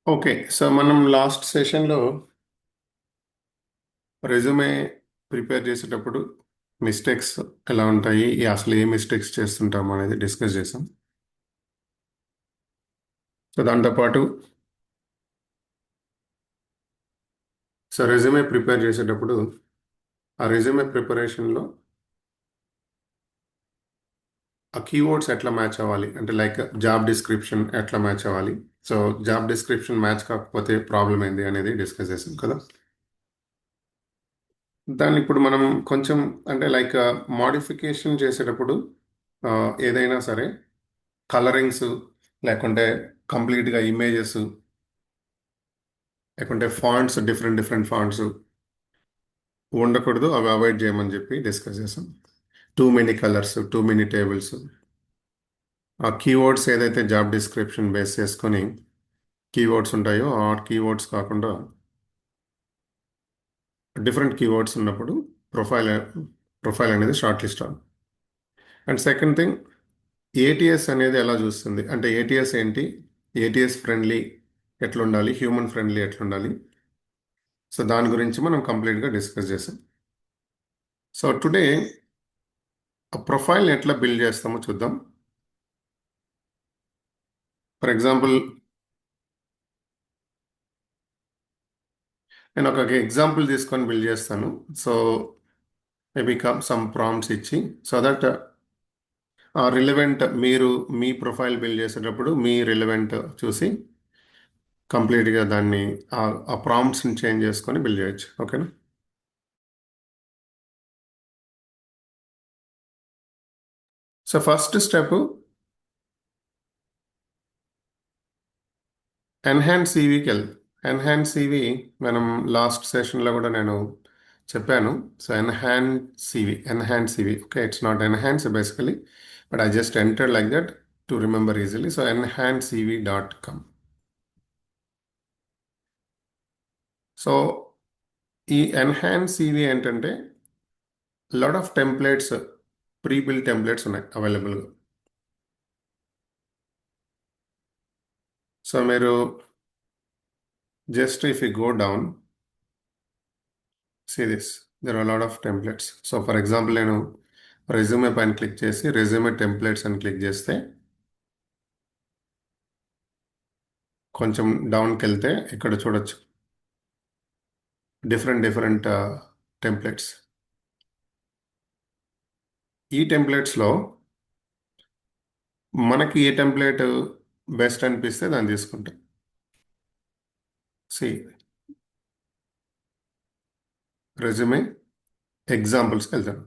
Okay. So, మనం last సెషన్‌లో resume prepare చేసేటప్పుడు మిస్టేక్స్ ఎలా ఉంటాయి? అసలు ఏ మిస్టేక్స్ చేస్తుంటాం అనేది డిస్కస్ చేసాం. సో, దాంతో పాటు రెజ్యూమే ప్రిపేర్ చేసేటప్పుడు ఆ రెజ్యూమే ప్రిపరేషన్‌లో ఆ కీవర్డ్స్ ఎట్లా మ్యాచ్ అవ్వాలి? అంటే లైక్ జాబ్ డిస్క్రిప్షన్ ఎట్లా మ్యాచ్ అవ్వాలి? సో, జాబ్ డిస్క్రిప్షన్ మ్యాచ్ కాకపోతే ప్రాబ్లమ్ ఏంది అనేది డిస్కస్ చేసాం కదా! దాన్ని ఇప్పుడు మనం కొంచెం అంటే లైక్ మోడిఫికేషన్ చేసేటప్పుడు ఏదైనా సరే కలరింగ్స్ లేకుంటే కంప్లీట్గా ఇమేజెస్ లేకుంటే ఫాంట్స్ డిఫరెంట్ డిఫరెంట్ ఫాంట్స్ ఉండకూడదు, అవి అవాయిడ్ చేయమని చెప్పి డిస్కస్ చేసాం. Too many colours, too many tables, ఆ కీవర్డ్స్ ఏదైతే జాబ్ డిస్క్రిప్షన్ బేస్ చేసుకొని కీవర్డ్స్ ఉంటాయో ఆ కీవర్డ్స్ కాకుండా డిఫరెంట్ కీవర్డ్స్ ఉన్నప్పుడు ప్రొఫైల్ ప్రొఫైల్ అనేది షార్ట్ లిస్ట్ అవ్వాలి. అండ్ సెకండ్ థింగ్, ఏటీఎస్ అనేది ఎలా చూస్తుంది అంటే ఏటీఎస్ ఏంటి, ఏటీఎస్ ఫ్రెండ్లీ ఎట్లుండాలి, హ్యూమన్ ఫ్రెండ్లీ ఎట్లుండాలి. సో దాని గురించి మనం కంప్లీట్గా డిస్కస్ చేసాం. సో టుడే ఆ ప్రొఫైల్ని ఎట్లా బిల్డ్ చేస్తామో చూద్దాం. ఫర్ ఎగ్జాంపుల్, నేను ఒక ఎగ్జాంపుల్ తీసుకొని బిల్డ్ చేస్తాను. సో మేబీ సమ్ ప్రాంప్ట్స్ ఇచ్చి సో దట్ రిలవెంట్ మీరు మీ ప్రొఫైల్ బిల్డ్ చేసేటప్పుడు మీ రిలవెంట్ చూసి కంప్లీట్గా దాన్ని ఆ ప్రాంప్ట్స్ని చేంజ్ చేసుకొని బిల్డ్ చేయొచ్చు. ఓకేనా? సో ఫస్ట్ స్టెప్ ఎన్హాన్స్ సివికి వెళ్దాం. ఎన్హాన్స్ సివి మనం లాస్ట్ సెషన్లో కూడా నేను చెప్పాను. So enhance CV okay, it's not enhance basically, but I just enter like that to remember easily. So enhancecv.com. So ఈ ఎన్హాన్స్ సివి ఏంటంటే lot of templates, pre build templates ఉన్నాయి అవైలబుల్గా. So మీరు just if you go down, see this, there are lot of templates. So for example నేను resume పైన click చేసి resume templates అని click చేస్తే కొంచెం డౌన్కి వెళ్తే ఇక్కడ చూడొచ్చు డిఫరెంట్ డిఫరెంట్ టెంప్లెట్స్. ఈ టెంప్లెట్స్లో మనకి ఏ టెంప్లెట్ బెస్ట్ అనిపిస్తే దాన్ని తీసుకుంటాం. సి రెజ్యూమే ఎగ్జాంపుల్స్కి వెళ్తాను.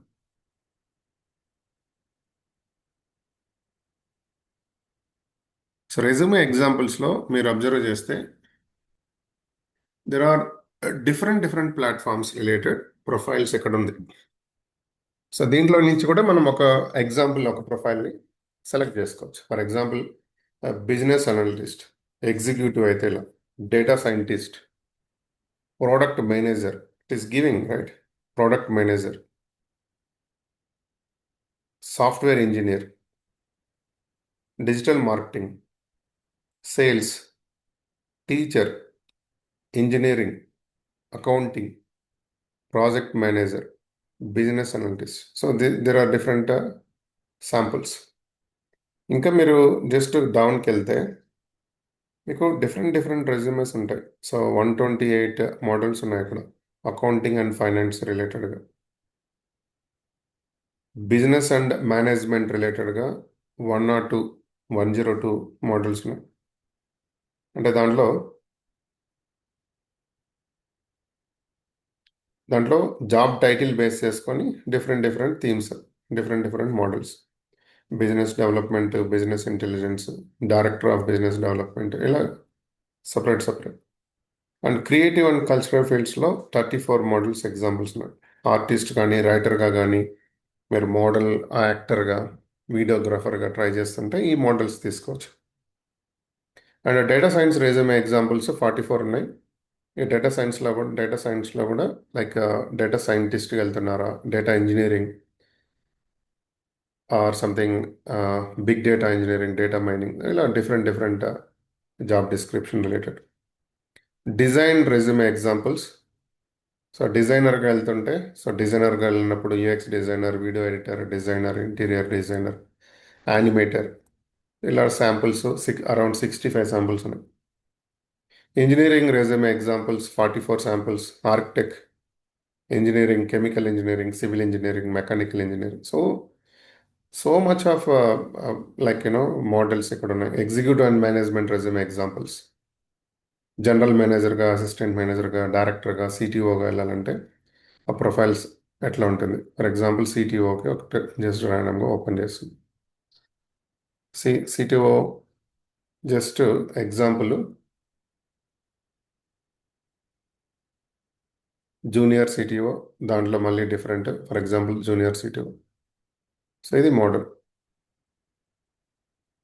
సో రెజ్యూమే ఎగ్జాంపుల్స్లో మీరు అబ్జర్వ్ చేస్తే there are different different platforms related profiles ఇక్కడ ఉంది. సో దీంట్లో నుంచి కూడా మనం ఒక ఎగ్జాంపుల్, ఒక ప్రొఫైల్ని సెలెక్ట్ చేసుకోవచ్చు. For example business analyst, executive అయితే ఇలా, data scientist, product manager, it is giving right, product manager, software engineer, digital marketing, sales, teacher, engineering, accounting, project manager, business analyst. So there are different samples. ఇంకా మీరు just డౌన్కి వెళ్తే మీకు different different resumes ఉంటాయి. So 128 models ఉన్నాయి ఇక్కడ. Accounting and finance రిలేటెడ్గా, business and management రిలేటెడ్గా 102, 102 మోడల్స్ ఉన్నాయి. అంటే దాంట్లో జాబ్ టైటిల్ బేస్ చేసుకొని different different themes, different different models, business development, business intelligence, director of business development, ఇలా separate separate. And creative and cultural ఫీల్డ్స్లో 34 మోడల్స్ ఎగ్జాంపుల్స్ ఉన్నాయి. Artist కానీ, రైటర్గా కానీ, మీరు మోడల్, యాక్టర్గా, వీడియోగ్రాఫర్గా ట్రై చేస్తుంటే ఈ మోడల్స్ తీసుకోవచ్చు. And data science resume examples 44 ఉన్నాయి. ఈ డేటా సైన్స్లో కూడా లైక్ డేటా సైంటిస్ట్కి వెళ్తున్నారా, data engineering or something, big data engineering, data mining, ఇలా different different job description related. Design resume examples. So డిజైనర్గా వెళ్తుంటే, సో డిజైనర్గా వెళ్ళినప్పుడు UX designer, video editor, designer, interior designer, animator, ఇలా శాంపుల్స్ అరౌండ్ 65 శాంపుల్స్ ఉన్నాయి. Engineering resume examples 44 samples. Architect, engineering, chemical engineering, civil engineering, mechanical engineering. So much of like models ఇక్కడ ఉన్నాయి. Executive and management resume examples. General మేనేజర్గా, assistant మేనేజర్గా, డైరెక్టర్గా, సిటీఓగా వెళ్ళాలంటే ఆ profiles ఎట్లా ఉంటుంది. ఫర్ ఎగ్జాంపుల్ సిటీఓకి ఒక జస్ట్ ర్యాండమ్గా ఓపెన్ చేస్తుంది. CTO just example, junior CTO, దాంట్లో మళ్ళీ different. For example junior CTO. So ఇది మోడల్.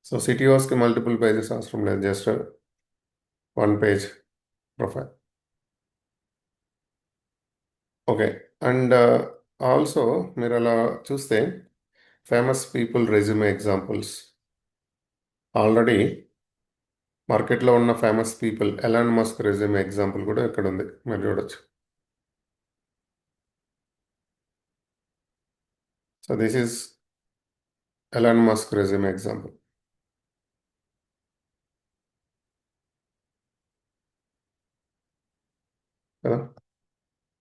సో సిటీఓస్కి మల్టిపుల్ పేజెస్ అవసరం లేదు, just one page profile. Okay. And also మీరు అలా చూస్తే famous people resume examples. Already మార్కెట్లో ఉన్న famous people, Elon Musk resume example కూడా ఇక్కడ ఉంది, మీరు చూడొచ్చు. So this is Elon Musk resume example కదా.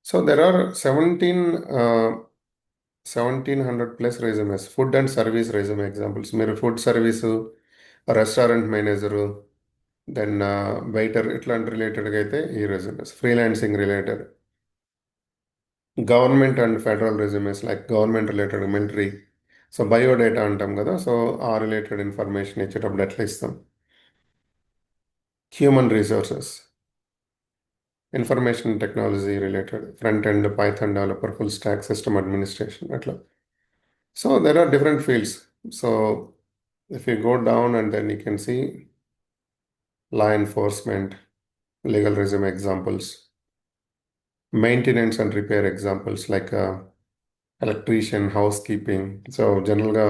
So there are 1700 plus resumes. Food and service resume examples. మీరు food service, restaurant manager, then waiter, ఇట్లాంటి రిలేటెడ్గా అయితే ఈ resumes. Freelancing related, government and federal resumes, like government related, military. So biodata అంటాం కదా, so ఆ related information ఇచ్చేటప్పుడు ఎట్లా ఇస్తాం. Human resources, information technology related, front end, Python developer, full stack, system administration, అట్లా. So there are different fields. So if you go down and then you can see law enforcement, legal resume examples, maintenance and repair examples like electrician, housekeeping. So జనరల్గా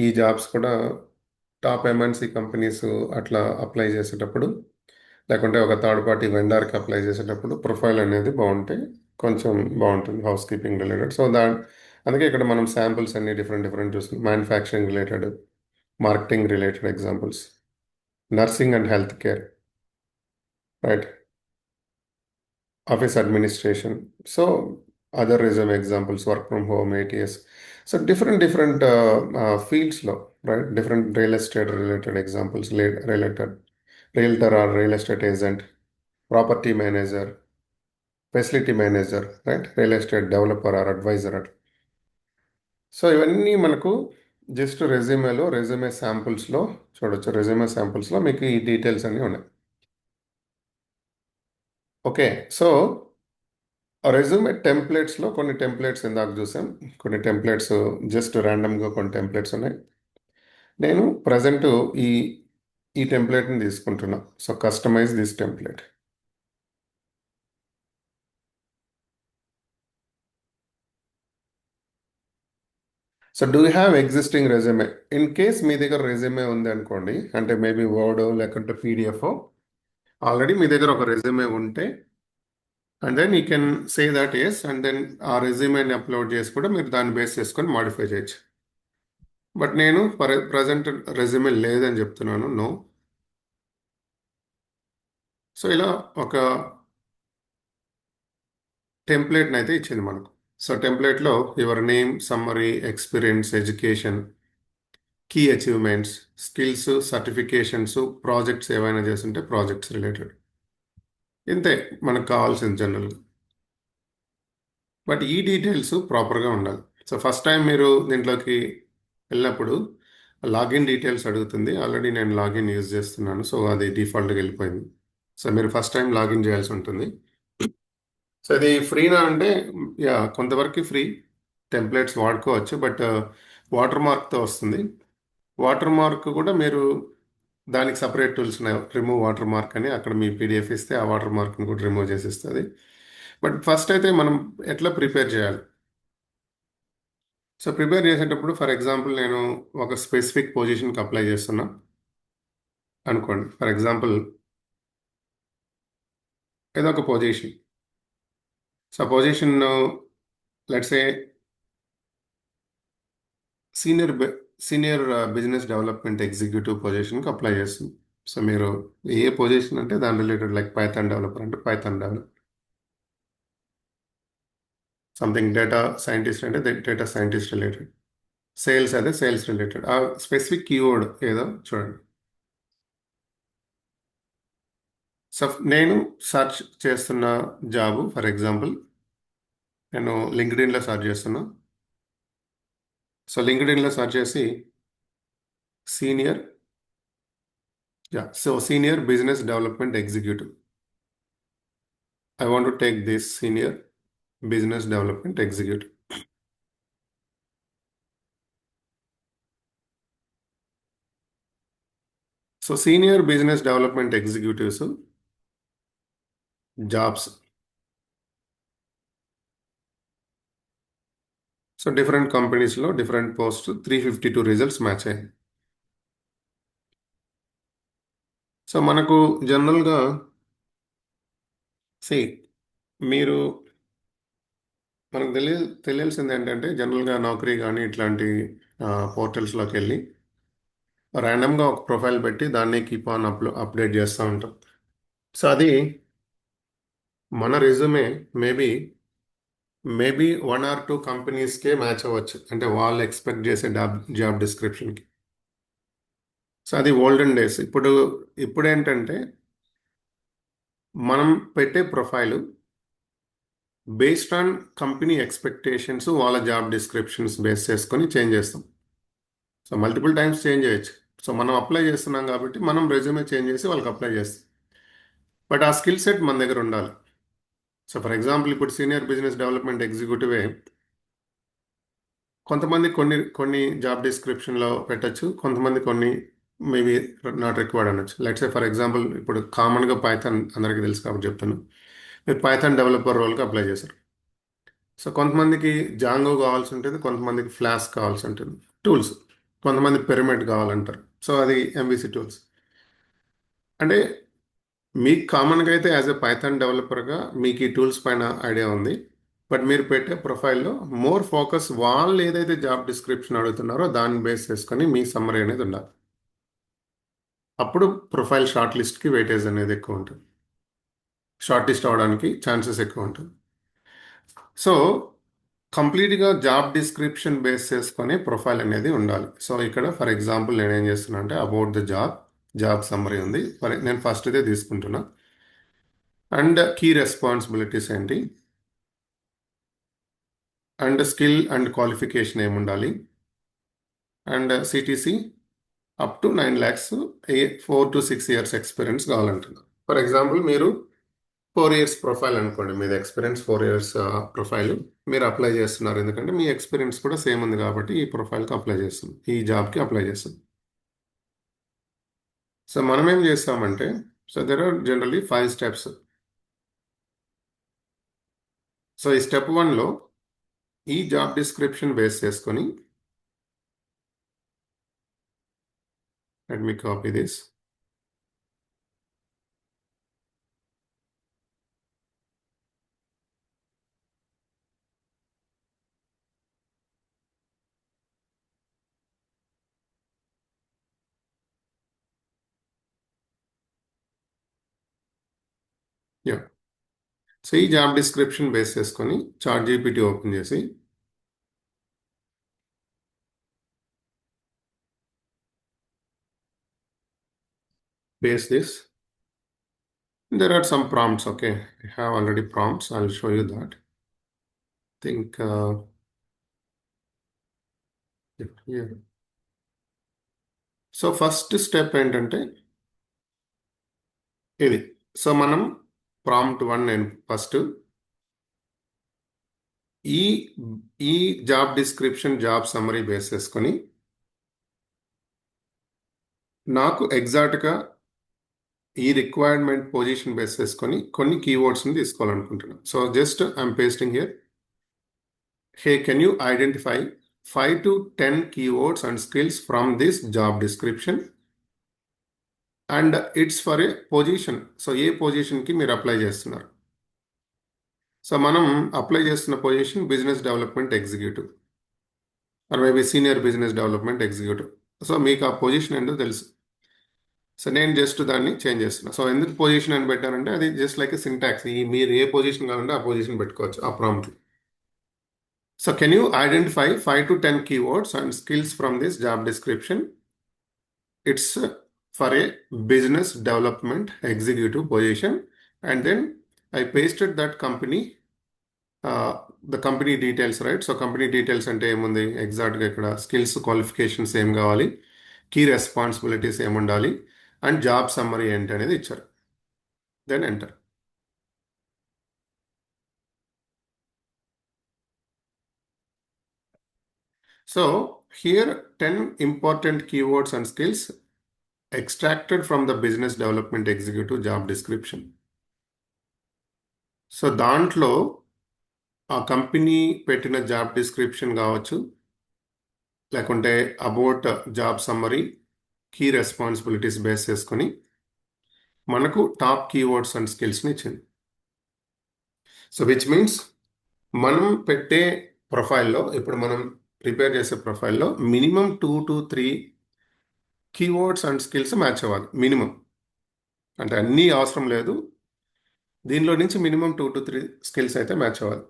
ఈ jobs కూడా top MNC companies అట్లా apply చేసేటప్పుడు, లేకుంటే ఒక third party వెండర్కి apply చేసేటప్పుడు profile అనేది బాగుంటే కొంచెం బాగుంటుంది, హౌస్ కీపింగ్ రిలేటెడ్. సో అందుకే ఇక్కడ మనం శాంపుల్స్ అన్ని డిఫరెంట్ డిఫరెంట్ చూస్తున్నాం. Manufacturing related, marketing related examples, nursing and health care, right, office administration. So other reserve examples, work from home, ATS. So different different ఫీల్డ్స్లో, right, different real estate related examples, related realtor or real estate agent, property manager, facility manager, right, real estate developer or advisor అట్లా. So ఇవన్నీ మనకు just resume శాంపుల్స్లో చూడొచ్చు. Resume శాంపుల్స్లో మీకు ఈ details అన్నీ ఉన్నాయి. Okay. So resume టెంప్లెట్స్లో కొన్ని టెంప్లెట్స్ ఇందాక చూసాం. కొన్ని టెంప్లెట్స్ జస్ట్ ర్యాండమ్గా కొన్ని టెంప్లెట్స్ ఉన్నాయి. నేను ప్రజెంట్ ఈ ఈ టెంప్లెట్ని తీసుకుంటున్నా. So customize this template. So do you have existing resume? In case మీ దగ్గర రెజ్యూమే ఉంది అనుకోండి, అంటే మేబీ వర్డ్ లేకుంటే పీడిఎఫ్, ఆల్రెడీ మీ దగ్గర ఒక రెజ్యూమే ఉంటే, and then you can say that yes, and then ఆ రెజ్యూమేని అప్లోడ్ చేసి కూడా మీరు దాన్ని బేస్ చేసుకొని మాడిఫై చేయొచ్చు. బట్ నేను ప్రజెంట్ రెజ్యూమే లేదని చెప్తున్నాను, నో. సో ఇలా ఒక టెంప్లెట్ని అయితే ఇచ్చింది మనకు. సో టెంప్లెట్లో your name, summary, experience, education, key achievements, skills, certifications, projects ఏవైనా చేస్తుంటే ప్రాజెక్ట్స్ రిలేటెడ్, ఇంతే మనకు కావాల్సింది జనరల్గా. బట్ ఈ డీటెయిల్స్ ప్రాపర్గా ఉండాలి. సో ఫస్ట్ టైం మీరు దీంట్లోకి వెళ్ళినప్పుడు లాగిన్ డీటెయిల్స్ అడుగుతుంది. ఆల్రెడీ నేను లాగిన్ యూజ్ చేస్తున్నాను, సో అది డిఫాల్ట్గా వెళ్ళిపోయింది. సో మీరు ఫస్ట్ టైం లాగిన్ చేయాల్సి ఉంటుంది. సో ఇది ఫ్రీనా అంటే, యా, కొంతవరకు ఫ్రీ. టెంప్లెట్స్ వాడుకోవచ్చు, బట్ వాటర్ మార్క్తో వస్తుంది. వాటర్ మార్క్ కూడా మీరు దానికి సపరేట్ టూల్స్ ఉన్నాయి. రిమూవ్ వాటర్ మార్క్ అని, అక్కడ మీ పీడిఎఫ్ ఇస్తే ఆ వాటర్ మార్క్ని కూడా రిమూవ్ చేసిస్తుంది. బట్ ఫస్ట్ అయితే మనం ఎట్లా ప్రిపేర్ చేయాలి? సో ప్రిపేర్ చేసేటప్పుడు, ఫర్ ఎగ్జాంపుల్ నేను ఒక స్పెసిఫిక్ పొజిషన్కి అప్లై చేస్తున్నా అనుకోండి. ఫర్ ఎగ్జాంపుల్ ఏదో ఒక position. So position let's a senior senior business development executive పొజిషన్కి అప్లై చేస్తుంది. సో మీరు ఏ పొజిషన్ అంటే దాని రిలేటెడ్, లైక్ పైథాన్ డెవలపర్ అంటే Python develop, something data scientist అంటే డేటా సైంటిస్ట్ రిలేటెడ్, సేల్స్ అదే సేల్స్ రిలేటెడ్. ఆ స్పెసిఫిక్ కీవర్డ్ ఏదో చూడండి. సో నేను సర్చ్ చేస్తున్న జాబ్, ఫర్ ఎగ్జాంపుల్ నేను లింక్డ్ఇన్లో సర్చ్ చేస్తున్నా. సో లింక్డ్ఇన్లో సర్చ్ చేసి senior, so senior business development executive. I want to take this senior business development executive. So senior business development executives jobs. So different కంపెనీస్లో different post 352 results match అయ్యాయి. So మనకు జనరల్గా C మీరు మనకు తెలియాల్సింది ఏంటంటే, జనరల్గా నౌకరీ కానీ ఇట్లాంటి పోర్టల్స్లోకి వెళ్ళి ర్యాండమ్గా ఒక ప్రొఫైల్ పెట్టి దాన్ని కీప్ ఆన్ అప్డేట్ చేస్తూ ఉంటాం. సో అది మన రెజ్యూమే మేబీ మేబీ 1 or 2 కంపెనీస్కే మ్యాచ్ అవ్వచ్చు, అంటే వాళ్ళు ఎక్స్పెక్ట్ చేసే జాబ్ డిస్క్రిప్షన్కి. సో అది ఓల్డెన్ డేస్. ఇప్పుడు ఏంటంటే మనం పెట్టే profile based on company expectations, వాళ్ళ జాబ్ డిస్క్రిప్షన్స్ బేస్ చేసుకొని చేంజ్ చేస్తాం. సో మల్టిపుల్ టైమ్స్ చేంజ్ చేయొచ్చు. సో మనం అప్లై చేస్తున్నాం కాబట్టి మనం రెజ్యూమే చేంజ్ చేసి వాళ్ళకి అప్లై చేస్తాం. బట్ ఆ స్కిల్ సెట్ మన దగ్గర ఉండాలి. సో ఫర్ ఎగ్జాంపుల్ ఇప్పుడు సీనియర్ బిజినెస్ డెవలప్మెంట్ ఎగ్జిక్యూటివే కొంతమంది కొన్ని కొన్ని జాబ్ డిస్క్రిప్షన్లో పెట్టచ్చు, కొంతమంది కొన్ని మేబీ నాట్ రిక్వైర్డ్ అనొచ్చు. లెట్స్ సే ఫర్ ఎగ్జాంపుల్ ఇప్పుడు కామన్గా పైథాన్ అందరికీ తెలుసు కాబట్టి చెప్తాను. మీరు పైథాన్ డెవలపర్ రోల్కి అప్లై చేశారు. సో కొంతమందికి జాంగో కావాల్సి ఉంటుంది, కొంతమందికి ఫ్లాస్క్ కావాల్సి ఉంటుంది టూల్స్, కొంతమంది పిరమిడ్ కావాలంటారు. సో అది ఎంబీసీ టూల్స్. అంటే మీకు కామన్గా అయితే యాజ్ ఎ పైథాన్ డెవలపర్గా మీకు ఈ టూల్స్ పైన ఐడియా ఉంది. బట్ మీరు పెట్టే ప్రొఫైల్లో మోర్ ఫోకస్ వాళ్ళు ఏదైతే జాబ్ డిస్క్రిప్షన్ అడుగుతున్నారో దాన్ని బేస్ చేసుకొని మీ సమ్మరీ అనేది ఉండాలి. అప్పుడు ప్రొఫైల్ షార్ట్ లిస్ట్కి వెయిటేజ్ అనేది ఎక్కువ ఉంటుంది, షార్ట్ లిస్ట్ అవడానికి ఛాన్సెస్ ఎక్కువ ఉంటుంది. సో కంప్లీట్గా జాబ్ డిస్క్రిప్షన్ బేస్ చేసుకొని ప్రొఫైల్ అనేది ఉండాలి. సో ఇక్కడ ఫర్ ఎగ్జాంపుల్ నేను ఏం చేస్తున్నా అంటే అబౌట్ ద జాబ్ సమ్మరీ ఉంది. నేను ఫస్ట్ ఇదే తీసుకుంటున్నా. అండ్ కీ రెస్పాన్సిబిలిటీస్ ఏంటి, అండ్ స్కిల్ అండ్ క్వాలిఫికేషన్ ఏముండాలి, and CTC up to 9 lakhs, 4 to 6 years experience కావాలంటున్నారు. ఫర్ ఎగ్జాంపుల్ మీరు 4 years ప్రొఫైల్ అనుకోండి, మీది ఎక్స్పీరియన్స్ 4 years ప్రొఫైల్ మీరు అప్లై చేస్తున్నారు. ఎందుకంటే మీ ఎక్స్పీరియన్స్ కూడా సేమ్ ఉంది కాబట్టి ఈ ప్రొఫైల్కి అప్లై చేస్తుంది, ఈ జాబ్కి అప్లై చేస్తుంది. సో మనం ఏం చేస్తామంటే, so there are generally 5 steps. So ఈ స్టెప్ 1లో ఈ జాబ్ డిస్క్రిప్షన్ బేస్ చేసుకొని, let me copy this. Yeah, so ఈ జాబ్ డిస్క్రిప్షన్ బేస్ చేసుకొని చాట్ జీపీటీ ఓపెన్ చేసి paste this. There are some prompts, okay. I have already prompts. I'll show you that. Think here. So first step ఏంటంటే ఇది. So మనం prompt 1 నేను first ఈ ఈ job description job summary base చేసుకొని నాకు ఎగ్జాక్ట్గా ఈ రిక్వైర్మెంట్ పొజిషన్ బేస్ చేసుకొని కొన్ని కీవర్డ్స్ని తీసుకోవాలనుకుంటున్నాను. So just I'm pasting here. Hey can you identify 5 to 10 keywords and skills from this job description and it's for ఏ పొజిషన్. సో ఏ పొజిషన్కి మీరు అప్లై చేస్తున్నారు? సో మనం అప్లై చేస్తున్న position business development executive or maybe senior business development executive. So మీకు ఆ position ఏంటో తెలుసు. సో నేను జస్ట్ దాన్ని చేంజ్ చేస్తున్నా. సో ఎందుకు పొజిషన్ అని పెట్టానంటే అది జస్ట్ లైక్ సింటాక్స్. ఈ మీరు ఏ పొజిషన్ కావాలంటే ఆ పొజిషన్ పెట్టుకోవచ్చు ఆ prompt. So can you identify 5 to 10 keywords and skills from this job description? It's for a business development executive position. And then I pasted that company, the company details, right? So company details అంటే ఏముంది ఎగ్జాక్ట్గా ఇక్కడ skills qualifications ఏం కావాలి, key responsibilities ఏముండాలి, and job summary ఏంటి అనేది ఇచ్చారు. Then enter. So here 10 important keywords and skills extracted from the business development executive job description. So దాంట్లో ఆ కంపెనీ పెట్టిన జాబ్ డిస్క్రిప్షన్ కావచ్చు, లేకుంటే about job summary, key responsibilities base చేసుకొని మనకు టాప్ కీవర్డ్స్ అండ్ స్కిల్స్ని ఇచ్చింది. సో విచ్ మీన్స్ మనం పెట్టే ప్రొఫైల్లో, ఇప్పుడు మనం ప్రిపేర్ చేసే ప్రొఫైల్లో minimum 2 to 3 keywords and skills match అవ్వాలి మినిమం. అంటే అన్నీ అవసరం లేదు, దీనిలో నుంచి మినిమం 2 to 3 స్కిల్స్ అయితే మ్యాచ్ అవ్వాలి.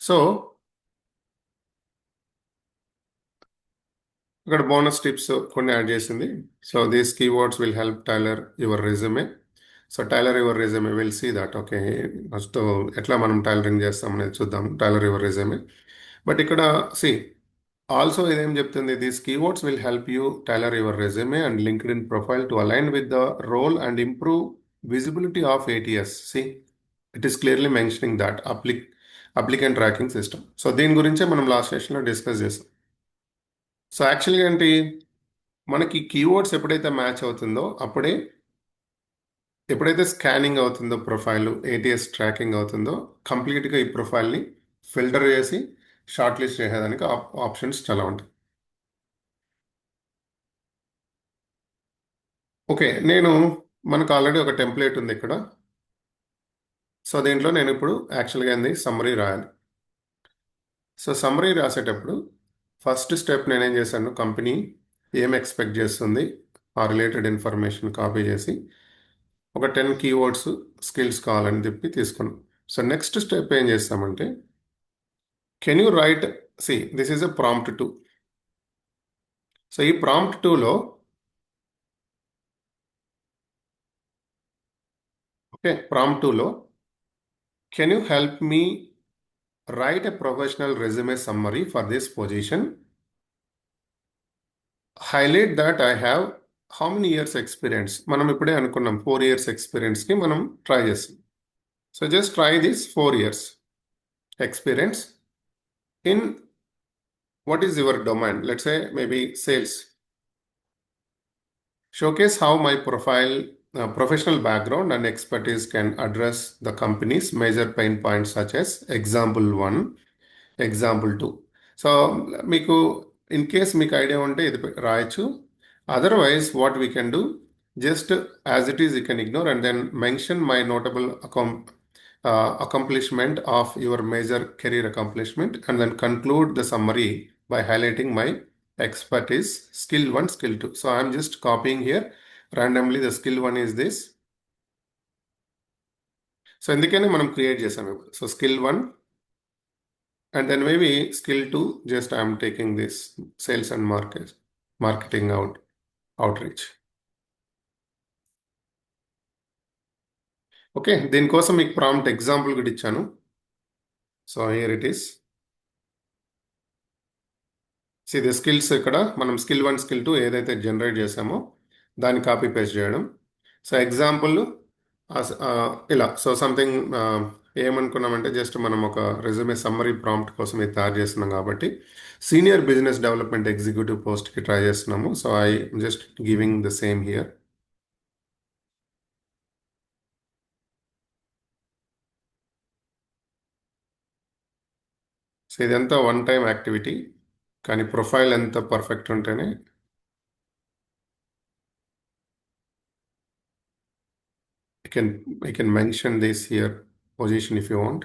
సో ఇక్కడ బోనస్ టిప్స్ కొన్ని యాడ్ చేసింది. So these keywords will help tailor your resume. So tailor your resume will see that okay, first ఎట్లా మనం టైలరింగ్ చేస్తాం అనేది చూద్దాం. Tailor your resume. బట్ ఇక్కడ సి ఆల్సో ఇదేం చెప్తుంది, these keywords will help you tailor your resume and LinkedIn profile to align with the role and improve visibility of ATS. See it is clearly mentioning that applicant tracking system. So దీని గురించే మనం last సెషన్లో discuss చేస్తాం. So యాక్చువల్గా ఏంటి, మనకి keywords ఎప్పుడైతే match అవుతుందో అప్పుడే, ఎప్పుడైతే స్కానింగ్ అవుతుందో ప్రొఫైల్, ATS ట్రాకింగ్ అవుతుందో, కంప్లీట్గా ఈ ప్రొఫైల్ని ఫిల్టర్ చేసి షార్ట్ లిస్ట్ చేసేదానికి ఆప్షన్స్ చాలా ఉంటాయి. ఓకే, మనకు ఆల్రెడీ ఒక టెంప్లెట్ ఉంది ఇక్కడ. సో దీంట్లో నేను ఇప్పుడు యాక్చువల్గా ఏంది సమ్మరీ రాయాలి. సో సమ్మరీ రాసేటప్పుడు ఫస్ట్ స్టెప్ నేనేం చేశాను, కంపెనీ ఏం ఎక్స్పెక్ట్ చేస్తుంది ఆ రిలేటెడ్ ఇన్ఫర్మేషన్ కాపీ చేసి ఒక 10 కీవర్డ్స్ స్కిల్స్ కావాలని చెప్పి తీసుకున్నాం. సో నెక్స్ట్ స్టెప్ ఏం చేస్తామంటే, can you right, see this is a prompt 2. So ఈ ప్రాంప్ట్ 2లో ఓకే, ప్రాంప్ట్ 2లో can you help me right a professional resume summary for this position, highlight that I have how many years experience. మనం ఇప్పుడే అనుకున్నాం 4 years ఎక్స్పీరియన్స్కి మనం try చేస్తాం. So just try this 4 years experience in what is your domain, let's say maybe sales. Showcase how my professional background and expertise can address the company's major pain points, such as example 1, example 2. So మీకు in case మీకు idea ఉంటే ఇది రాయొచ్చు. Otherwise what we can do, just as it is you can ignore and then mention my notable accomplishment of your major career accomplishment and then conclude the summary by highlighting my expertise, skill 1, skill 2. So I'm just copying here randomly, the skill 1 is this. So ఎందుకని మనం create చేసాము ఇప్పుడు. So skill 1 and then maybe skill 2, just I'm taking this sales and marketing outreach. Okay, దీనికోసం మీకు prompt example కూడా ఇచ్చాను. So here it is. ఇది skills, ఇక్కడ మనం skill 1, skill 2 ఏదైతే జనరేట్ చేసామో దాన్ని కాపీ పేస్ట్ చేయడం. సో ఎగ్జాంపుల్ ఇలా. సో సంథింగ్ ఏమనుకున్నామంటే, జస్ట్ మనం ఒక రెజ్యూమే సమ్మరీ ప్రాంప్ట్ కోసం ఇది తయారు చేస్తున్నాం కాబట్టి సీనియర్ బిజినెస్ డెవలప్మెంట్ ఎగ్జిక్యూటివ్ పోస్ట్కి ట్రై చేస్తున్నాము. So I just giving the same here. So ఇదంతా వన్ టైం యాక్టివిటీ. కానీ ప్రొఫైల్ ఎంత పర్ఫెక్ట్ ఉంటేనే I can mention this here position if you want.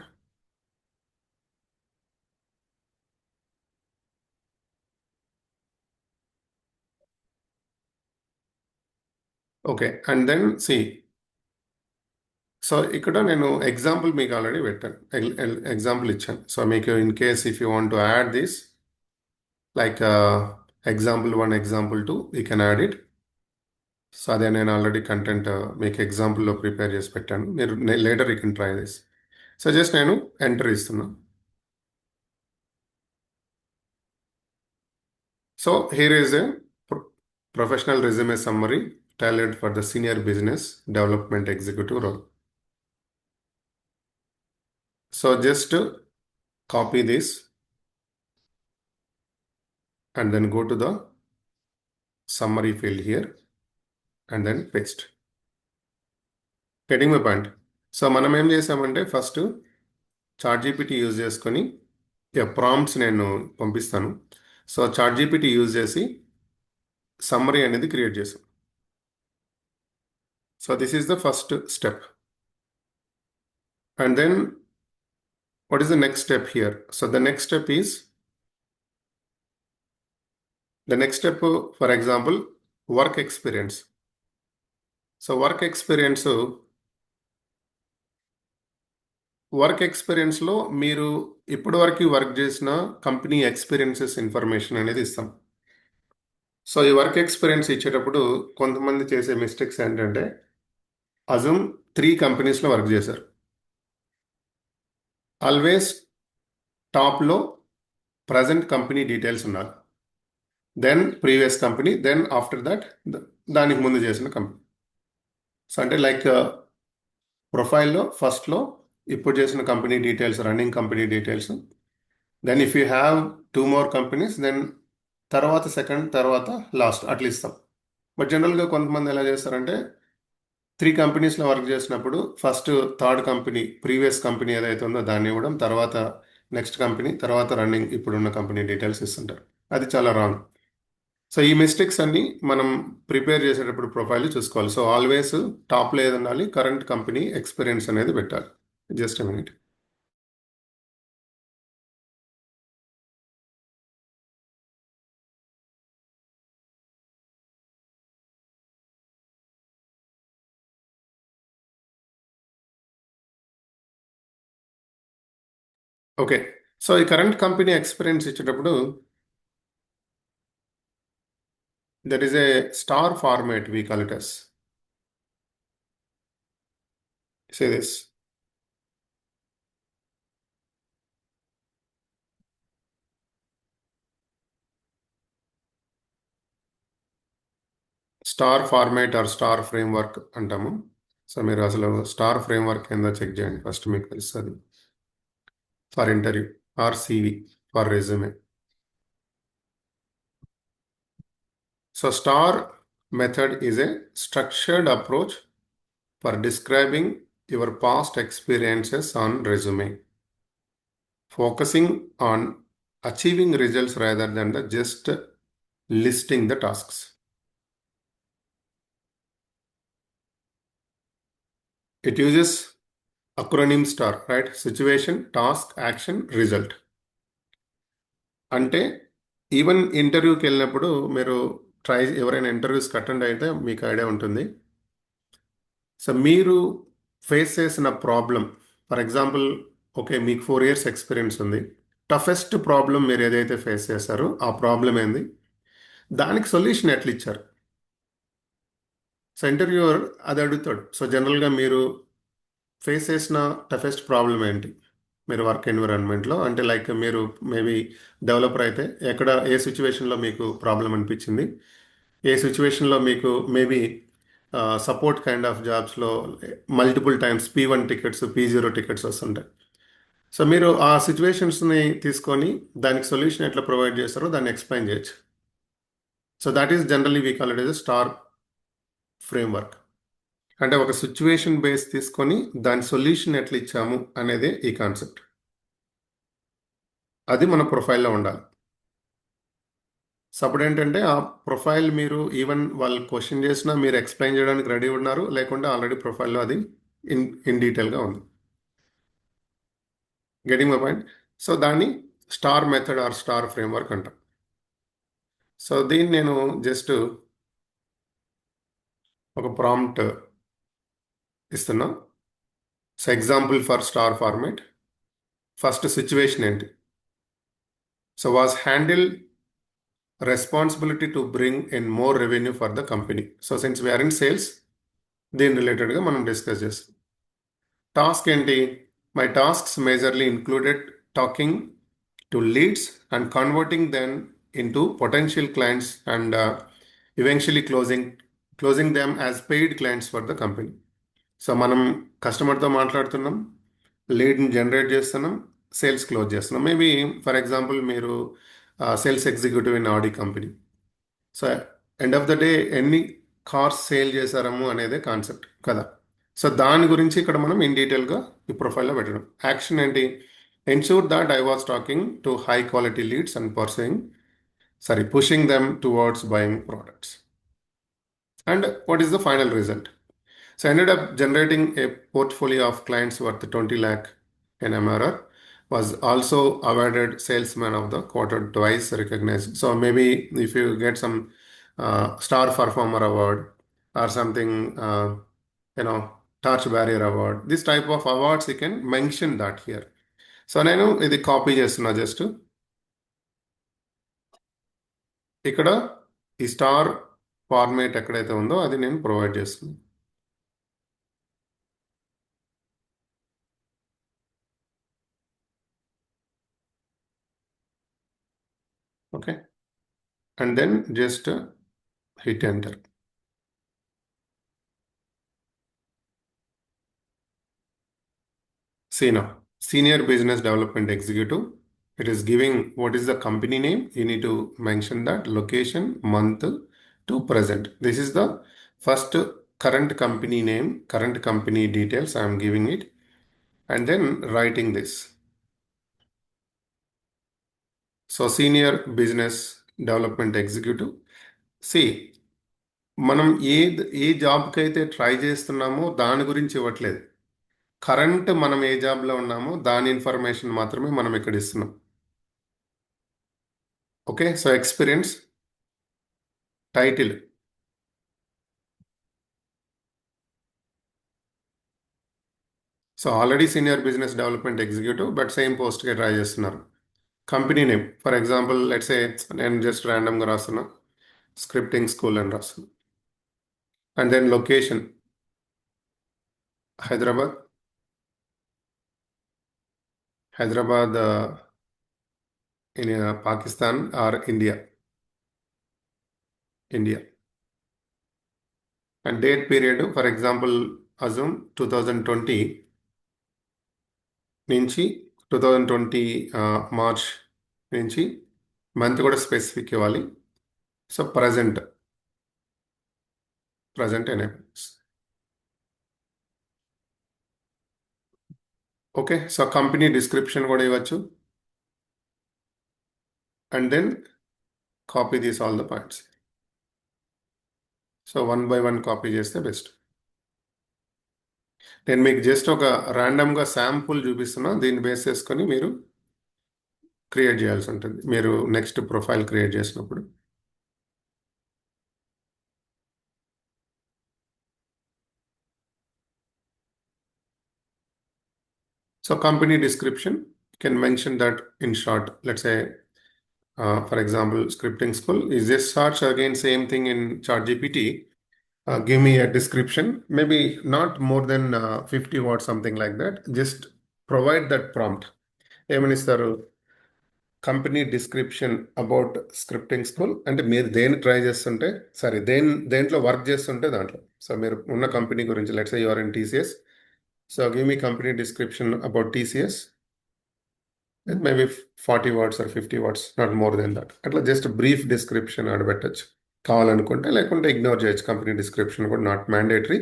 Okay and then see so ఇక్కడ నేను example మీకు already పెట్టాను ఎగ్జాంపుల్ ఇచ్చాను సో మీకు in case if you want to add this like example 1 example 2 you can add it so అదే నేను already content మీకు ఎగ్జాంపుల్లో prepare చేసి పెట్టాను మీరు later you can try this so just నేను ఎంటర్ ఇస్తున్నాను so here is a professional resume summary tailored for the senior business development executive role. So just copy this and then go to the summary field here and then paste. Getting my point? So మనం ఏం చేసామంటే first ChatGPT use చేసుకొని prompts నేను పంపిస్తాను so ChatGPT use చేసి summary అనేది create చేసాం so this is the first step and then what is the next step here? So the next step is for example work experience. So work experience లో మీరు ఇప్పటివరకు work చేసిన company experiences information అనేది ఇస్తాం so ఈ work experience ఇచ్చేటప్పుడు కొంతమంది చేసే మిస్టేక్స్ ఏంటంటే అజూమ్ 3 కంపెనీస్లో వర్క్ చేశారు ఆల్వేస్ టాప్లో ప్రజెంట్ కంపెనీ డీటెయిల్స్ ఉన్నారు then previous company then after that దానికి ముందు చేసిన కంపెనీ సో అంటే లైక్ ప్రొఫైల్లో ఫస్ట్లో ఇప్పుడు చేసిన company details running company details then if you have 2 more companies then తర్వాత సెకండ్ తర్వాత లాస్ట్ అట్లా ఇస్తాం బట్ జనరల్గా కొంతమంది ఎలా చేస్తారంటే 3 కంపెనీస్లో వర్క్ చేసినప్పుడు first third company previous company ఏదైతే ఉందో దాన్ని ఇవ్వడం తర్వాత నెక్స్ట్ కంపెనీ తర్వాత రన్నింగ్ ఇప్పుడున్న కంపెనీ డీటెయిల్స్ ఇస్తుంటారు అది చాలా రాంగ్ సో ఈ మిస్టేక్స్ అన్ని మనం ప్రిపేర్ చేసేటప్పుడు ప్రొఫైల్ చూసుకోవాలి సో ఆల్వేస్ టాప్లో ఏది ఉండాలి కరెంట్ కంపెనీ ఎక్స్పీరియన్స్ అనేది పెట్టాలి just a minute okay so ఈ కరెంట్ కంపెనీ ఎక్స్పీరియన్స్ ఇచ్చేటప్పుడు there is a star format we call it as say this star format or star framework అంటాము సో మీరు అసలు స్టార్ ఫ్రేమ్వర్క్ ఏందో చెక్ చేయండి first మీకు తెలుస్తుంది for interview or CV for resume so star method is a structured approach for describing your past experiences on resume focusing on achieving results rather than the just listing the tasks it uses acronym STAR, right? Situation, task, action, result. అంటే even ఇంటర్వ్యూకి వెళ్ళినప్పుడు మీరు ఎవరైనా ఇంటర్వ్యూస్కి attend అయితే మీకు idea ఉంటుంది so మీరు face చేసిన ప్రాబ్లం ఫర్ ఎగ్జాంపుల్ ఓకే మీకు 4 years ఎక్స్పీరియన్స్ ఉంది టఫెస్ట్ ప్రాబ్లం మీరు ఏదైతే ఫేస్ చేశారో ఆ ప్రాబ్లం ఏంది దానికి సొల్యూషన్ ఎట్లా ఇచ్చారు సో ఇంటర్వ్యూవర్ అది అడుగుతాడు సో జనరల్గా మీరు ఫేస్ చేసిన టఫెస్ట్ ప్రాబ్లం ఏంటి మీరు వర్క్ ఎన్విరాన్మెంట్లో అంటే లైక్ మీరు మేబీ డెవలపర్ అయితే ఏ సిచ్యువేషన్లో మీకు ప్రాబ్లం అనిపించింది ఏ సిచ్యువేషన్లో మీకు మేబీ సపోర్ట్ కైండ్ ఆఫ్ జాబ్స్లో multiple times P1 tickets P0 tickets వస్తుంటాయి సో మీరు ఆ సిచ్యువేషన్స్ని తీసుకొని దానికి సొల్యూషన్ ఎట్లా ప్రొవైడ్ చేస్తారో దాన్ని ఎక్స్ప్లెయిన్ చేయొచ్చు so that is generally we call it as star framework అంటే ఒక సిచ్యువేషన్ బేస్ తీసుకొని దాని సొల్యూషన్ ఎట్లా ఇచ్చాము అనేది ఈ కాన్సెప్ట్ అది మన ప్రొఫైల్లో ఉండాలి సో అప్పుడు ఏంటంటే ఆ ప్రొఫైల్ మీరు ఈవెన్ వాళ్ళు క్వశ్చన్ చేసినా మీరు ఎక్స్ప్లెయిన్ చేయడానికి రెడీ ఉన్నారు, లేకుంటే ఆల్రెడీ ప్రొఫైల్లో అది ఇన్ డీటెయిల్గా ఉంది. Getting my point. సో దాన్ని STAR method or star framework అంటాం. సో దీన్ని నేను జస్ట్ ఒక ప్రాంప్ట్ ఇస్తున్నా. So example for STAR format. First situation ఏంటి? So was handle responsibility to bring in more revenue for the company. So since we're in sales, దీని రిలేటెడ్గా మనం discuss చేస్తాం. టాస్క్ ఏంటి? My tasks majorly included talking to leads and converting them into potential clients and eventually closing them as paid clients for the company. So మనం కస్టమర్తో మాట్లాడుతున్నాం, లీడ్ని generate చేస్తున్నాం, sales close చేస్తున్నాం. మేబీ ఫర్ ఎగ్జాంపుల్ మీరు sales executive in Audi company. So end of the day ఎన్ని cars sale చేశారము అనేదే concept కదా. So దాని గురించి ఇక్కడ మనం ఇన్ డీటెయిల్గా ఈ ప్రొఫైల్లో పెట్టడం. యాక్షన్ ఏంటి? Ensure that I was talking to high quality leads and pushing them towards buying products. And what is the final result? So I ended up generating a portfolio of clients worth 20 lakh in MRR. Was also awarded Salesman of the Quarter twice recognized. So maybe if you get some Star Performer Award or something, you know, Torch Barrier Award, this type of awards you can mention that here. So నేను ఇది copy చేస్తున్నా. Just ఇక్కడ ఈ star format ఎక్కడైతే ఉందో అది నేను provide చేస్తున్నాను. Okay, and then just hit enter. See now, Senior Business Development Executive. It is giving what is the company name. You need to mention that location, month to present. This is the first current company name, current company details. I am giving it and then writing this. So Senior Business Development Executive. See, మనం ఏ జాబ్కి అయితే try చేస్తున్నామో దాని గురించి ఇవ్వట్లేదు. Current మనం ఏ జాబ్లో ఉన్నామో దాని ఇన్ఫర్మేషన్ మాత్రమే మనం ఇక్కడ ఇస్తున్నాం. Okay, so experience, title, so already senior business development executive but same పోస్ట్కి ట్రై చేస్తున్నారు. Company name for example let's say నేను జస్ట్ ర్యాండమ్గా రాస్తున్నా, స్క్రిప్టింగ్ స్కూల్ అని రాస్తున్నా. And then location Hyderabad, in Pakistan or India. And date period for example assume 2020 నుంచి 2020 March నుంచి, month కూడా స్పెసిఫిక్ ఇవ్వాలి. So present enables. Okay, so company description కూడా ఇవ్వచ్చు. And then copy these all the points. So 1 by 1 copy చేస్తే best. నేను మీకు just ఒక ర్యాండమ్గా శాంపుల్ చూపిస్తున్నా, దీన్ని బేస్ చేసుకొని మీరు క్రియేట్ చేయాల్సి ఉంటుంది మీరు నెక్స్ట్ ప్రొఫైల్ క్రియేట్ చేసినప్పుడు. So company description can mention that in short. Let's say for example, scripting school. Is this search again same thing in ChatGPT? Give me a description, maybe not more than 50 words, something like that. Just provide that prompt. ఏమనిస్తారు? Company description about scripting school అంటే మీరు దేని try చేస్తుంటే, దేంట్లో work చేస్తుంటే దాంట్లో. So మీరు ఉన్న కంపెనీ గురించి, let's say you are in TCS. So give me company description about TCS. Maybe 40 words or 50 words, not more than that. అట్లా జస్ట్ బ్రీఫ్ డిస్క్రిప్షన్ ఆడబెట్టచ్చు కావాలనుకుంటే, లేకుంటే ఇగ్నోర్ చేయొచ్చు. కంపెనీ డిస్క్రిప్షన్ కూడా not mandatory.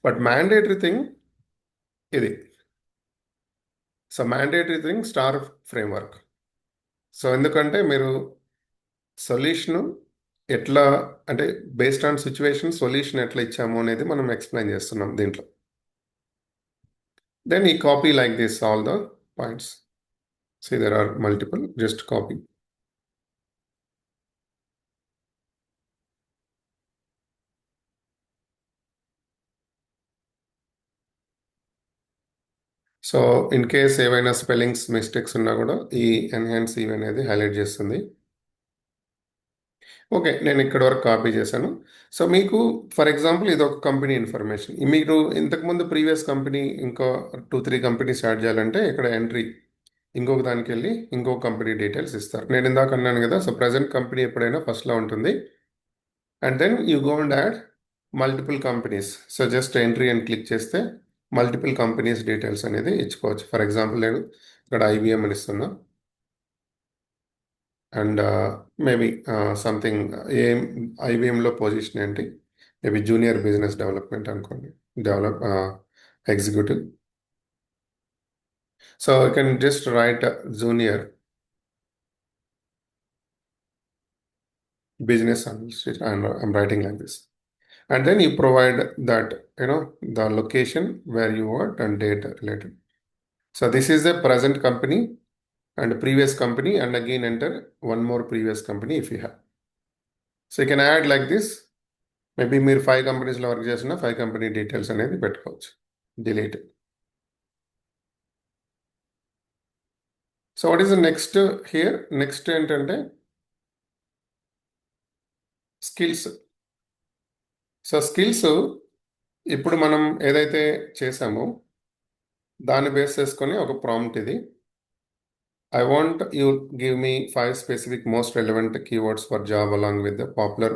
But mandatory thing ఇది. So mandatory thing STAR framework. So ఎందుకంటే మీరు solution ఎట్లా అంటే బేస్డ్ ఆన్ సిచ్యువేషన్ సొల్యూషన్ ఎట్లా ఇచ్చాము అనేది మనం ఎక్స్ప్లెయిన్ చేస్తున్నాం దీంట్లో. దెన్ ఈ copy like this all the points. See, there are multiple, just copy. So in case ఏవైనా స్పెల్లింగ్స్ మిస్టేక్స్ ఉన్నా కూడా ఈ ఎన్హాన్స్ ఇవి అనేది హైలైట్ చేస్తుంది. ఓకే, నేను ఇక్కడ వరకు కాపీ చేశాను. సో మీకు ఫర్ ఎగ్జాంపుల్ ఇది ఒక కంపెనీ ఇన్ఫర్మేషన్. మీరు ఇంతకుముందు ప్రీవియస్ కంపెనీ ఇంకో 2-3 కంపెనీస్ యాడ్ చేయాలంటే ఇక్కడ ఎంట్రీ ఇంకొక దానికి వెళ్ళి ఇంకొక కంపెనీ డీటెయిల్స్ ఇస్తారు. నేను ఇందాక అన్నాను కదా, సో ప్రజెంట్ కంపెనీ ఎప్పుడైనా ఫస్ట్లో ఉంటుంది. And then you go and add multiple companies. So just entry అని క్లిక్ చేస్తే మల్టిపుల్ కంపెనీస్ డీటెయిల్స్ అనేది ఇచ్చుకోవచ్చు. ఫర్ ఎగ్జాంపుల్ నేను ఇక్కడ ఐబిఎం అని ఇస్తున్నా. అండ్ మేబీ సంథింగ్ ఏం ఐబిఎంలో పొజిషన్ ఏంటి, మేబీ జూనియర్ బిజినెస్ డెవలప్మెంట్ అనుకోండి, develop executive. So I can just right junior business analyst, and I'm writing like this. And then you provide that, the location where you work and date related. So this is the present company and previous company, and again enter one more previous company if you have. So you can add like this. Maybe మీరు 5 కంపెనీస్లో work చేసిన 5 company details అనేది పెట్టుకోవచ్చు. Delete. So what is the next here? Next ఏంటంటే skills. So skills ఇప్పుడు మనం ఏదైతే చేసామో దాన్ని బేస్ చేసుకొని ఒక ప్రాంప్ట్ ఇది. I want you give me 5 specific most relevant keywords for job along with the popular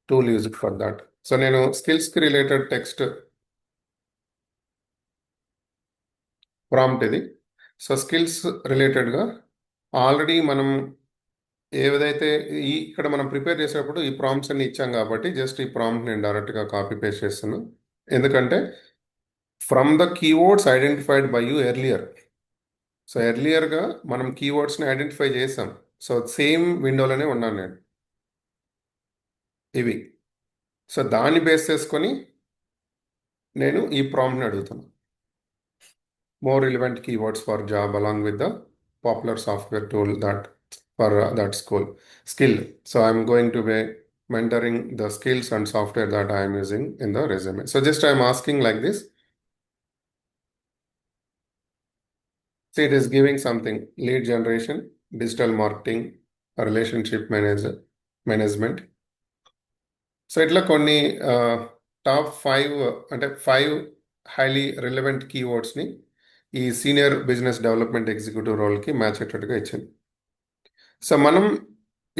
tool used for that. So నేను skills కి రిలేటెడ్ టెక్స్ట్ ప్రాంప్ట్ ఇది. సో స్కిల్స్ రిలేటెడ్గా ఆల్రెడీ మనం ఏదైతే ఇక్కడ మనం ప్రిపేర్ చేసేటప్పుడు ఈ ప్రాంప్ట్స్ అన్ని ఇచ్చాం కాబట్టి జస్ట్ ఈ ప్రాంప్ట్ నేను డైరెక్ట్గా కాపీ పేస్ట్ చేస్తున్నాను. ఎందుకంటే from the keywords identified by you earlier. So ఎర్లియర్గా మనం కీవర్డ్స్ని ఐడెంటిఫై చేసాం. సో సేమ్ విండోలోనే ఉన్నాను నేను. ఇవి సో దాన్ని బేస్ చేసుకొని నేను ఈ ప్రాంప్ట్ని అడుగుతాను. More relevant keywords for job along with the popular software tool that for that skill. So I'm going to be mentoring the skills and software that I am using in the resume. So just I'm asking like this. See, it is giving something: lead generation, digital marketing, relationship management. So ఇట్లా కొన్ని top 5 అంటే 5 highly relevant కీవర్డ్స్ని ఈ senior business development executive రోల్కి match అయ్యేటట్టుగా ఇచ్చింది. So మనం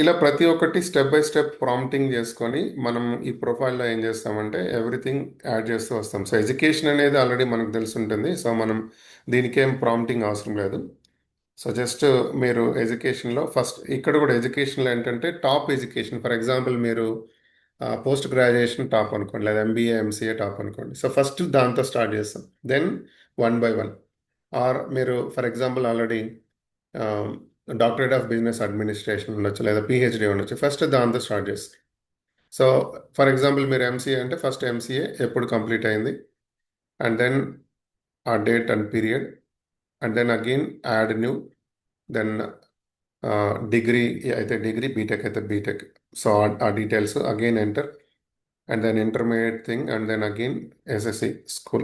ఇలా ప్రతి ఒక్కటి స్టెప్ బై స్టెప్ ప్రాంప్టింగ్ చేసుకొని మనం ఈ ప్రొఫైల్లో ఏం చేస్తామంటే ఎవ్రీథింగ్ యాడ్ చేస్తూ వస్తాం. సో ఎడ్యుకేషన్ అనేది ఆల్రెడీ మనకు తెలిసి ఉంటుంది. సో మనం దీనికేం ప్రాంప్టింగ్ అవసరం లేదు. సో జస్ట్ మీరు ఎడ్యుకేషన్లో ఫస్ట్ ఇక్కడ కూడా ఎడ్యుకేషన్లో ఏంటంటే టాప్ ఎడ్యుకేషన్, ఫర్ ఎగ్జాంపుల్ మీరు పోస్ట్ గ్రాడ్యుయేషన్ టాప్ అనుకోండి, లేదా ఎంబీఏ ఎంసీఏ టాప్ అనుకోండి. సో ఫస్ట్ దాంతో స్టార్ట్ చేస్తాం, దెన్ 1 by 1. ఆర్ మీరు for example already doctorate of business administration ఉండొచ్చు, లేదా పిహెచ్డి ఉండొచ్చు. ఫస్ట్ దాంతో స్టార్ట్ చేస్తాం. సో ఫర్ ఎగ్జాంపుల్ మీరు ఎంసీఏ అంటే ఫస్ట్ ఎంసీఏ ఎప్పుడు కంప్లీట్ అయింది, అండ్ దెన్ ఆ date and period, and then again add new, then degree అయితే డిగ్రీ, బీటెక్ అయితే బీటెక్. సో ఆ details again enter, and then intermediate thing, and then again SSC school.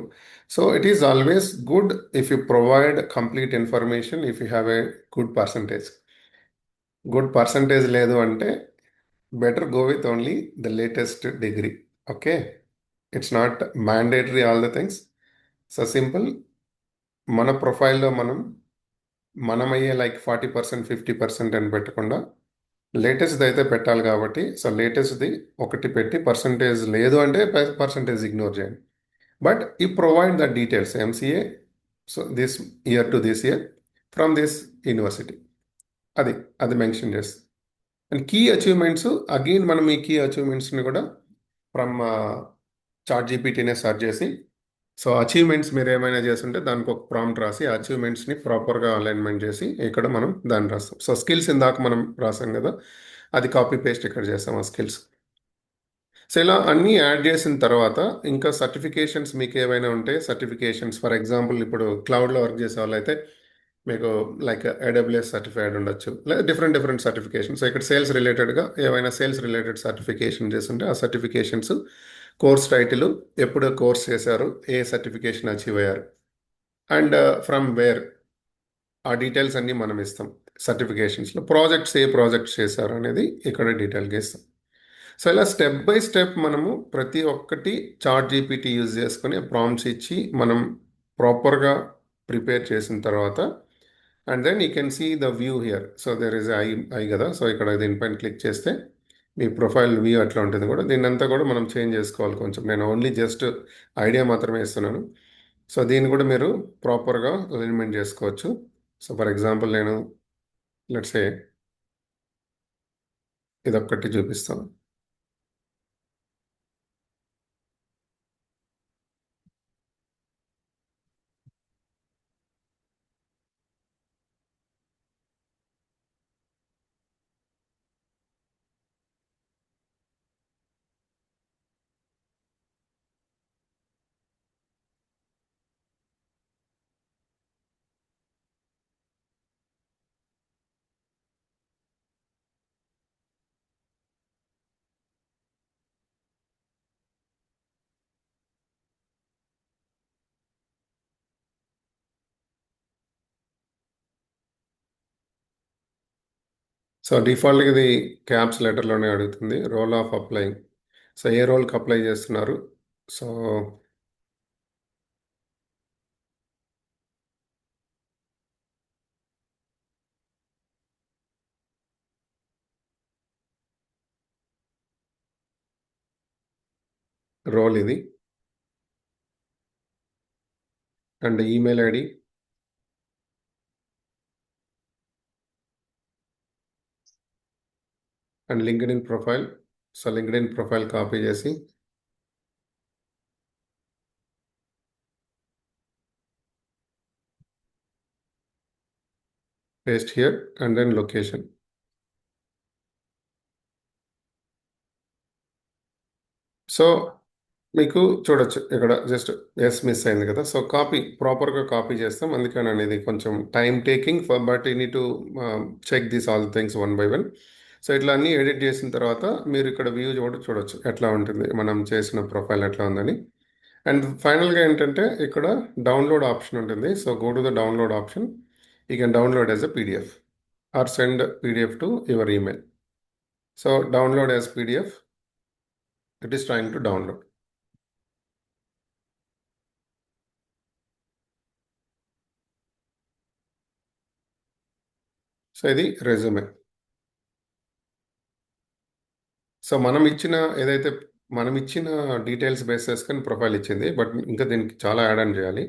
So it is always good if you provide complete information, if you have a good percentage. Good percentage ledu ante better go with only the latest degree. Okay, it's not mandatory all the things. So simple, మన ప్రొఫైల్లో మనమయ్యే like 40% 50% అని పెట్టకుండా లేటెస్ట్ది అయితే పెట్టాలి కాబట్టి, so లేటెస్ట్ది ఒకటి పెట్టి percentage లేదు అంటే పర్సంటేజ్ ఇగ్నోర్ చేయండి. బట్ ఈ provide the details MCA, so this year to this year from this university, అది మెన్షన్ చేస్తుంది. అండ్ కీ అచీవ్మెంట్స్, అగైన్ మనం ఈ కీ అచీవ్మెంట్స్ని కూడా ఫ్రమ్ చాట్ జీపీటీనే సెర్చ్ చేసి, సో అచీవ్మెంట్స్ మీరు ఏమైనా చేస్తుంటే దానికి ఒక ప్రాంప్ట్ రాసి అచీవ్మెంట్స్ని ప్రాపర్గా అలైన్మెంట్ చేసి ఇక్కడ మనం దాన్ని రాస్తాం. సో స్కిల్స్ ఇందాక మనం రాసాం కదా, అది కాపీ పేస్ట్ ఇక్కడ చేస్తాం ఆ స్కిల్స్. సో ఇలా అన్నీ యాడ్ చేసిన తర్వాత ఇంకా సర్టిఫికేషన్స్ మీకు ఏవైనా ఉంటే సర్టిఫికేషన్స్, ఫర్ ఎగ్జాంపుల్ ఇప్పుడు క్లౌడ్లో వర్క్ చేసే వాళ్ళైతే మీకు లైక్ AWS సర్టిఫైడ్ ఉండొచ్చు, లేదా డిఫరెంట్ డిఫరెంట్ సర్టిఫికేషన్స్. ఇక్కడ సేల్స్ రిలేటెడ్గా ఏవైనా సేల్స్ రిలేటెడ్ సర్టిఫికేషన్ చేస్తుంటే ఆ సర్టిఫికేషన్స్, కోర్స్ టైటిల్, ఎప్పుడు కోర్స్ చేశారు, ఏ సర్టిఫికేషన్ అచీవ్ అయ్యారు, అండ్ ఫ్రమ్ వేర్, ఆ డీటెయిల్స్ అన్నీ మనం ఇస్తాం. సర్టిఫికేషన్స్లో ప్రాజెక్ట్స్ ఏ ప్రాజెక్ట్స్ చేశారు అనేది ఇక్కడ డీటెయిల్గా ఇస్తాం. సో ఇలా స్టెప్ బై స్టెప్ మనము ప్రతి ఒక్కటి చాట్ జీపీటీ యూజ్ చేసుకొని ప్రాంప్ట్స్ ఇచ్చి మనం ప్రాపర్గా ప్రిపేర్ చేసిన తర్వాత, and then you can see the view here. So there is I కదా, సో ఇక్కడ దీనిపైన క్లిక్ చేస్తే మీ ప్రొఫైల్ వ్యూ అట్లా ఉంటుంది కూడా. దీన్ని అంతా కూడా మనం చేంజ్ చేసుకోవాలి కొంచెం. నేను ఓన్లీ జస్ట్ ఐడియా మాత్రమే ఇస్తున్నాను. సో దీన్ని కూడా మీరు ప్రాపర్గా అలైన్మెంట్ చేసుకోవచ్చు. సో ఫర్ ఎగ్జాంపుల్ నేను లెట్స్ సే ఇదొక్కటి చూపిస్తాను. సో డిఫాల్ట్గా ఇది క్యాప్స్ లెటర్లోనే అడుగుతుంది, రోల్ ఆఫ్ అప్లయింగ్. సో ఏ రోల్కి అప్లై చేస్తున్నారు. సో రోల్ ఇది, and email ID, and LinkedIn profile. So LinkedIn profile copy చేసి paste here, and then location. So మీకు చూడొచ్చు ఇక్కడ జస్ట్ ఎస్ మిస్ అయింది కదా. సో కాపీ ప్రాపర్గా కాపీ చేస్తాం, అందుకని అనేది కొంచెం time taking for, but you need to check this all things one by one. So ఇట్లా అన్నీ ఎడిట్ చేసిన తర్వాత మీరు ఇక్కడ వ్యూ చూడొచ్చు ఎట్లా ఉంటుంది మనం చేసిన ప్రొఫైల్ ఎట్లా ఉందని. అండ్ ఫైనల్గా ఏంటంటే ఇక్కడ డౌన్లోడ్ ఆప్షన్ ఉంటుంది. So go to the download option. You can download as a PDF or send PDF to your email. So download as PDF, it is trying to download. So ఇది resume. So ఏదైతే మనం ఇచ్చిన details base చేసుకొని profile ఇచ్చింది, but ఇంకా దీనికి చాలా add on చేయాలి.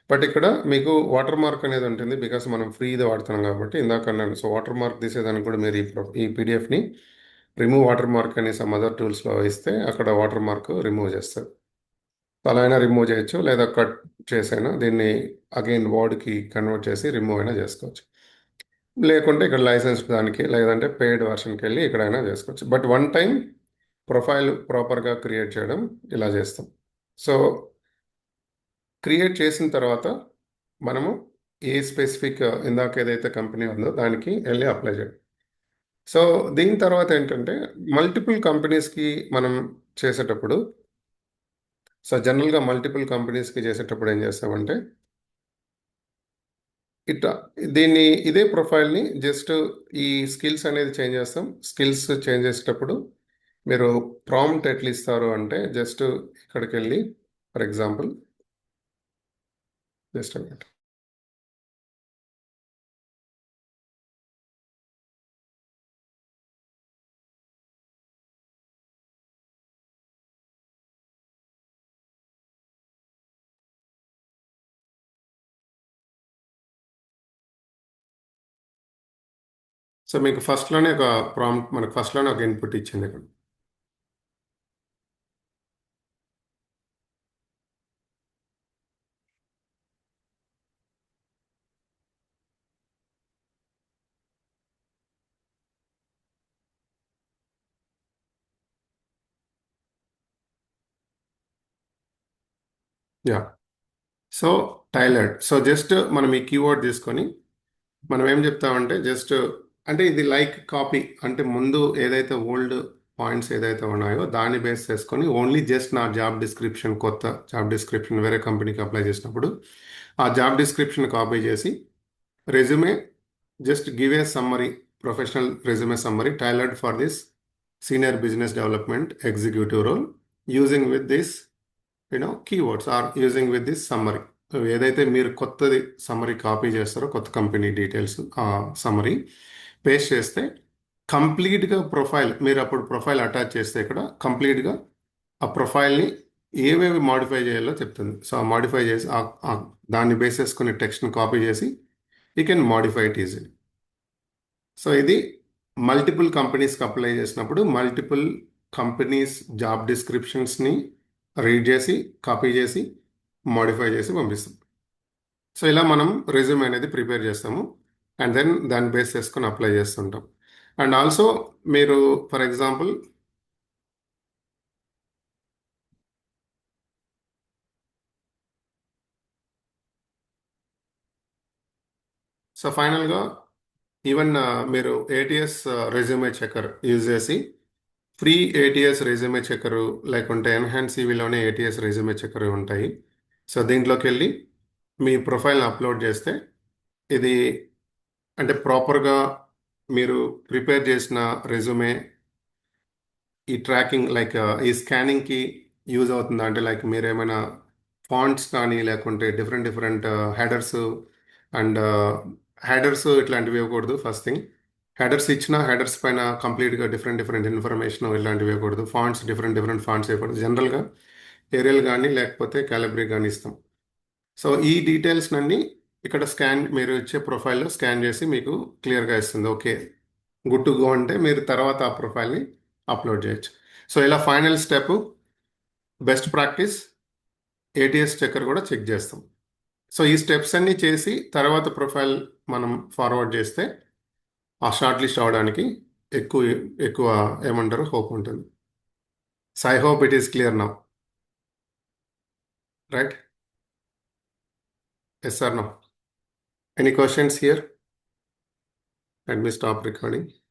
బట్ ఇక్కడ మీకు వాటర్ మార్క్ అనేది ఉంటుంది, బికాస్ మనం ఫ్రీది వాడుతున్నాం కాబట్టి. ఇందాక అన్నాను, సో వాటర్ మార్క్ తీసేదానికి కూడా మీరు ఈ పీడిఎఫ్ని రిమూవ్ వాటర్ మార్క్ అని సమ్ అదర్ టూల్స్లో ఇస్తే అక్కడ వాటర్ మార్క్ రిమూవ్ చేస్తారు. సో అలా అయినా రిమూవ్ చేయొచ్చు, లేదా కట్ చేసైనా దీన్ని అగైన్ వర్డ్కి కన్వర్ట్ చేసి రిమూవ్ అయినా చేసుకోవచ్చు. లేకుంటే ఇక్కడ లైసెన్స్ దానికి, లేదంటే పెయిడ్ వర్షన్కి వెళ్ళి ఎక్కడైనా చేసుకోవచ్చు. బట్ వన్ టైం ప్రొఫైల్ ప్రాపర్గా క్రియేట్ చేయడం ఇలా చేస్తాం. సో క్రియేట్ చేసిన తర్వాత మనము ఏ స్పెసిఫిక్ ఇందాక ఏదైతే కంపెనీ ఉందో దానికి వెళ్ళి అప్లై చేయడం. సో దీని తర్వాత ఏంటంటే మల్టిపుల్ కంపెనీస్కి మనం చేసేటప్పుడు, సో జనరల్గా మల్టిపుల్ కంపెనీస్కి చేసేటప్పుడు ఏం చేస్తామంటే ఇట్లా ఇదే ప్రొఫైల్ని జస్ట్ ఈ స్కిల్స్ అనేది చేంజ్ చేస్తాం. స్కిల్స్ చేంజ్ చేసేటప్పుడు మీరు ప్రాంప్ట్ ఎట్లా ఇస్తారు అంటే జస్ట్ ఇక్కడికి వెళ్ళి ఫర్ ఎగ్జాంపుల్ జస్ట్ అనమాట. సో మీకు ఫస్ట్లోనే ఒక ప్రాంప్ట్, మనకు ఫస్ట్లోనే ఒక ఇన్పుట్ ఇచ్చింది ఇక్కడ. Yeah. So tailored. So just మనం ఈ కీవర్డ్ తీసుకొని మనం ఏం చెప్తామంటే జస్ట్ అంటే ఇది లైక్ కాపీ, అంటే ముందు ఏదైతే ఓల్డ్ పాయింట్స్ ఏదైతే ఉన్నాయో దాన్ని బేస్ చేసుకొని ఓన్లీ జస్ట్ నా జాబ్ డిస్క్రిప్షన్, కొత్త జాబ్ డిస్క్రిప్షన్ వేరే కంపెనీకి అప్లై చేసినప్పుడు ఆ జాబ్ డిస్క్రిప్షన్ కాపీ చేసి resume just give a summary, professional resume summary tailored for this senior business development executive role using with this keywords or using with this summary. ఏదైతే మీరు కొత్తది summary copy చేస్తారో కొత్త company details ఆ summary paste చేస్తే కంప్లీట్గా profile, మీరు అప్పుడు ప్రొఫైల్ అటాచ్ చేస్తే ఇక్కడ కంప్లీట్గా ఆ ప్రొఫైల్ని ఏవేవి మాడిఫై చేయాలో చెప్తుంది. సో ఆ మాడిఫై చేసి దాన్ని బేస్ చేసుకుని టెక్స్ట్ని కాపీ చేసి you can modify it easy. So ఇది మల్టిపుల్ కంపెనీస్కి అప్లై చేసినప్పుడు మల్టిపుల్ కంపెనీస్ జాబ్ డిస్క్రిప్షన్స్ని రీడ్ చేసి కాపీ చేసి మాడిఫై చేసి పంపిస్తాం. సో ఇలా మనం రెజ్యూమ్ అనేది ప్రిపేర్ చేస్తాము అండ్ దెన్ దాన్ని బేస్ చేసుకొని అప్లై చేస్తుంటాం. అండ్ ఆల్సో మీరు ఫర్ ఎగ్జాంపుల్ సో ఫైనల్గా ఈవెన్ మీరు ఏటీఎస్ రెజ్యూమే చెక్కర్ యూజ్ చేసి ఫ్రీ ఏటీఎస్ రెజ్యూమే చెక్కరు లేకుంటే ఎన్హాన్స్ సివిలోనే ఏటీఎస్ రెజ్యూమే చెక్కరు ఉంటాయి. సో దీంట్లోకి వెళ్ళి మీ ప్రొఫైల్ని అప్లోడ్ చేస్తే ఇది అంటే ప్రాపర్గా మీరు ప్రిపేర్ చేసిన రెజ్యూమే ఈ ట్రాకింగ్ లైక్ ఈ స్కానింగ్కి యూజ్ అవుతుందా అంటే లైక్ మీరు ఏమైనా ఫాంట్స్ కానీ లేకుంటే different different headers and headers ఇట్లాంటివి ఇవ్వకూడదు. ఫస్ట్ థింగ్, హెడర్స్ ఇచ్చిన హెడర్స్ పైన కంప్లీట్గా డిఫరెంట్ డిఫరెంట్ ఇన్ఫర్మేషన్ ఇలాంటివి ఇవ్వకూడదు. ఫాంట్స్ డిఫరెంట్ డిఫరెంట్ ఫాంట్స్ ఇవ్వకూడదు. జనరల్గా ఏరియల్ కానీ లేకపోతే క్యాలిబ్రీ కానీ ఇస్తాం. సో ఈ డీటెయిల్స్ అన్ని ఇక్కడ స్కాన్ మీరు ఇచ్చే ప్రొఫైల్లో స్కాన్ చేసి మీకు క్లియర్గా ఇస్తుంది. ఓకే గుడ్ టు గో అంటే మీరు తర్వాత ఆ ప్రొఫైల్ని అప్లోడ్ చేయొచ్చు. సో ఇలా final step best practice ATS checker కూడా చెక్ చేస్తాం. సో ఈ స్టెప్స్ అన్ని చేసి తర్వాత ప్రొఫైల్ మనం ఫార్వర్డ్ చేస్తే ఆ షార్ట్ లిస్ట్ అవడానికి ఎక్కువ ఎక్కువ ఏమంటారు హోప్ ఉంటుంది. So I hope it is clear now, right? Yes or no? Any questions here? Let me stop recording.